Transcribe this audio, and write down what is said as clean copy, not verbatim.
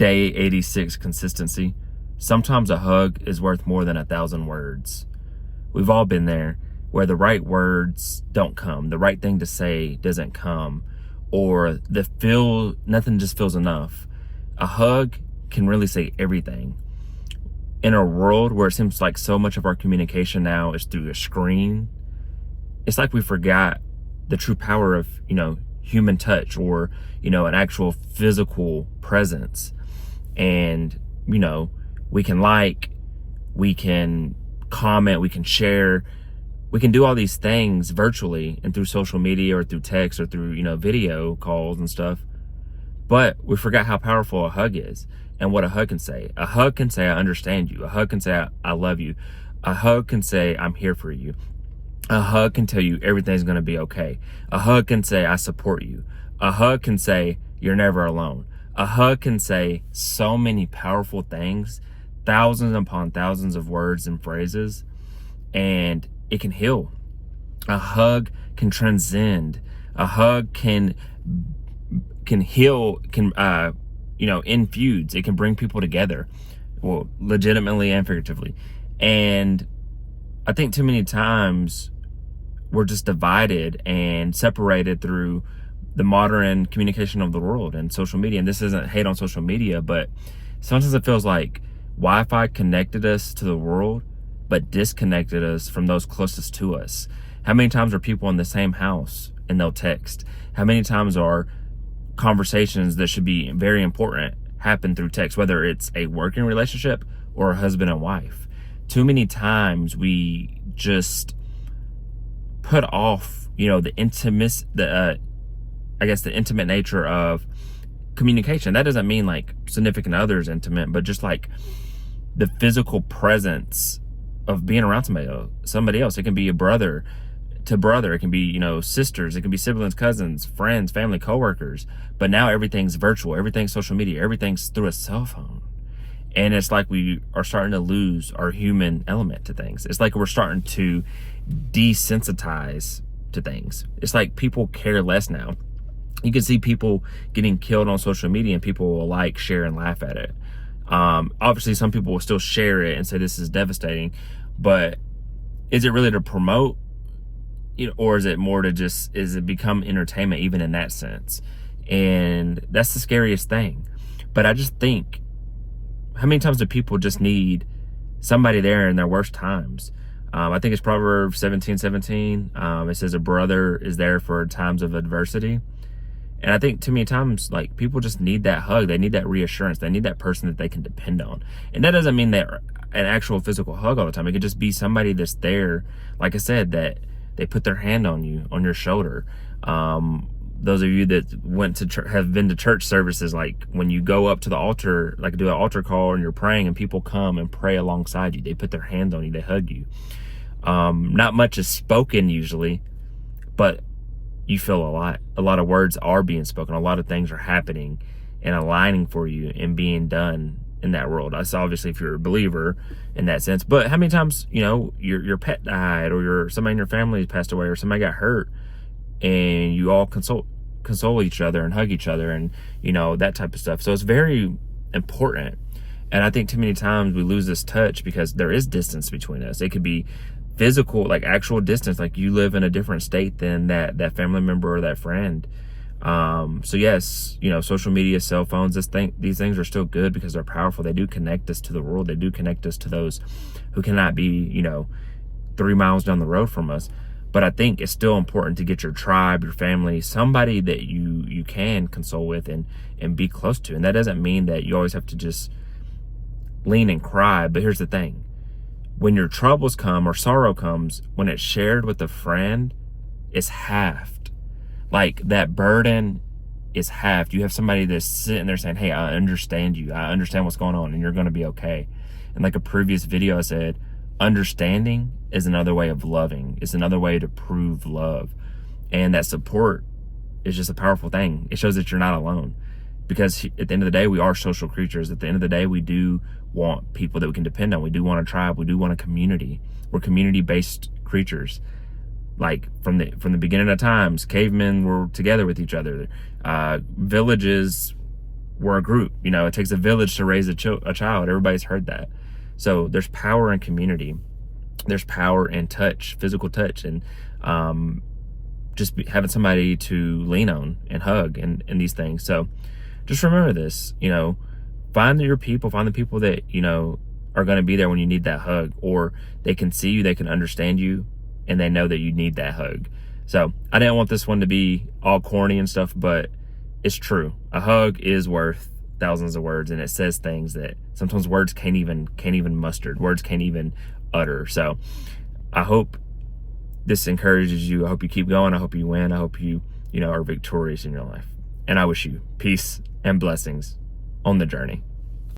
Day 86 consistency. Sometimes a hug is worth more than 1,000 words. We've all been there where the right words don't come, the right thing to say doesn't come, or nothing just feels enough. A hug can really say everything. In a world where it seems like so much of our communication now is through a screen, it's like we forgot the true power of, human touch, or, an actual physical presence. And, we can we can comment, we can share, we can do all these things virtually and through social media or through text or through, video calls and stuff. But we forgot how powerful a hug is and what a hug can say. A hug can say, I understand you. A hug can say, I love you. A hug can say, I'm here for you. A hug can tell you everything's going to be okay. A hug can say, I support you. A hug can say, you're never alone. A hug can say so many powerful things, thousands upon thousands of words and phrases, and it can heal. A hug can transcend. A hug can heal, end feuds. It can bring people together, well, legitimately and figuratively. And I think too many times we're just divided and separated through the modern communication of the world and social media. And this isn't hate on social media, but sometimes it feels like Wi-Fi connected us to the world, but disconnected us from those closest to us. How many times are people in the same house and they'll text? How many times are conversations that should be very important happen through text, whether it's a working relationship or a husband and wife? Too many times we just put off, the intimate nature of communication. That doesn't mean like significant others intimate, but just like the physical presence of being around somebody else. It can be a brother to brother. It can be, sisters. It can be siblings, cousins, friends, family, coworkers. But now everything's virtual. Everything's social media. Everything's through a cell phone. And it's like we are starting to lose our human element to things. It's like we're starting to desensitize to things. It's like people care less now. You can see people getting killed on social media and people will like, share, and laugh at it. Obviously, some people will still share it and say this is devastating, but is it really to promote, or is it more to is it become entertainment even in that sense? And that's the scariest thing. But I just think, how many times do people just need somebody there in their worst times? I think it's Proverbs 17:17. It says a brother is there for times of adversity. And I think too many times, like, people just need that hug. They need that reassurance. They need that person that they can depend on. And that doesn't mean that an actual physical hug all the time. It could just be somebody that's there, like I said, that they put their hand on you, on your shoulder. Those of you that have been to church services, like when you go up to the altar, like do an altar call and you're praying and people come and pray alongside you. They put their hand on you. They hug you. Not much is spoken usually, but you feel a lot. A lot of words are being spoken. A lot of things are happening and aligning for you and being done in that world. That's obviously if you're a believer in that sense. But how many times, your pet died, or somebody in your family passed away, or somebody got hurt, and you all console each other and hug each other and, that type of stuff. So it's very important. And I think too many times we lose this touch because there is distance between us. It could be physical, like actual distance, like you live in a different state than that family member or that friend. So yes, social media, cell phones, these things are still good because they're powerful. They do connect us to the world. They do connect us to those who cannot be, 3 miles down the road from us. But I think it's still important to get your tribe, your family, somebody that you can console with and be close to. And that doesn't mean that you always have to just lean and cry. But here's the thing. When your troubles come or sorrow comes, when it's shared with a friend, it's halved. Like that burden is halved. You have somebody that's sitting there saying, hey, I understand you. I understand what's going on and you're going to be okay. And like a previous video I said, understanding is another way of loving. It's another way to prove love. And that support is just a powerful thing. It shows that you're not alone. Because at the end of the day, we are social creatures. At the end of the day, we do want people that we can depend on. We do want a tribe. We do want a community. We're community-based creatures. Like from the beginning of times, cavemen were together with each other. Villages we're a group. You know, it takes a village to raise a child. Everybody's heard that. So there's power in community. There's power in touch, physical touch, and having somebody to lean on and hug and these things. So just remember this, you know, find your people, find the people that, you know, are going to be there when you need that hug, or they can see you, they can understand you, and they know that you need that hug. So I didn't want this one to be all corny and stuff, but it's true. A hug is worth thousands of words, and it says things that sometimes words can't even muster. Words can't even utter. So I hope this encourages you. I hope you keep going. I hope you win. I hope you are victorious in your life. And I wish you peace and blessings on the journey.